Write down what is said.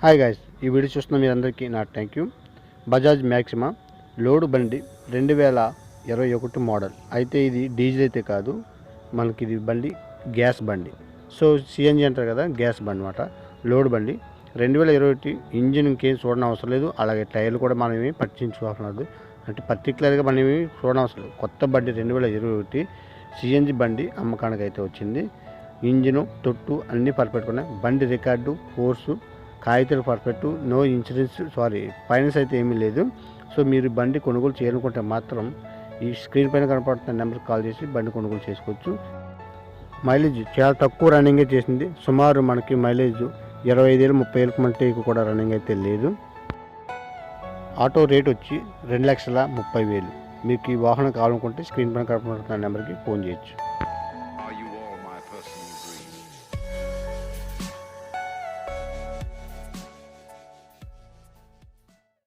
Hi guys, ఈ video చూస్తున్న మీరందరికీ నా థ్యాంక్ యూ. బజాజ్ మ్యాక్సిమా లోడ్ బండి 2021 మోడల్. అయితే ఇది డీజిల్ అయితే కాదు, మనకి ఇది బండి గ్యాస్ బండి. సో సిఎన్జి అంటారు కదా, గ్యాస్ బండి అనమాట. లోడ్ బండి 2021. ఇంజిన్ ఇంకేం చూడడం అవసరం లేదు, అలాగే టైర్లు కూడా మనం ఏమి పట్టించుకోవాల్సిన లేదు. అంటే పర్టికులర్గా మనం ఏమి చూడడం అవసరం లేదు. కొత్త బండి 2021 సిఎన్జి బండి అమ్మకానికి అయితే వచ్చింది. ఇంజిను తొట్టు అన్నీ పర్ఫెక్ట్గా ఉన్నాయి. బండి రికార్డు, ఫోర్సు, కాగితాలు పర్ఫెక్ట్, నో ఇన్సూరెన్స్, ఫైనాన్స్ అయితే ఏమీ లేదు. సో మీరు బండి కొనుగోలు చేయాలనుకుంటే మాత్రం ఈ స్క్రీన్ పైన కనపడుతున్న నెంబర్కి కాల్ చేసి బండి కొనుగోలు చేసుకోవచ్చు. మైలేజ్ చాలా తక్కువ రన్నింగే చేసింది. సుమారు మనకి మైలేజ్ 25,000-30,000 కంటే ఎక్కువ కూడా రన్నింగ్ అయితే లేదు. ఆటో రేట్ వచ్చి 2,30,000. మీకు ఈ వాహనం కావాలనుకుంటే స్క్రీన్ పైన కనపడుతున్న నెంబర్కి ఫోన్ చేయొచ్చు.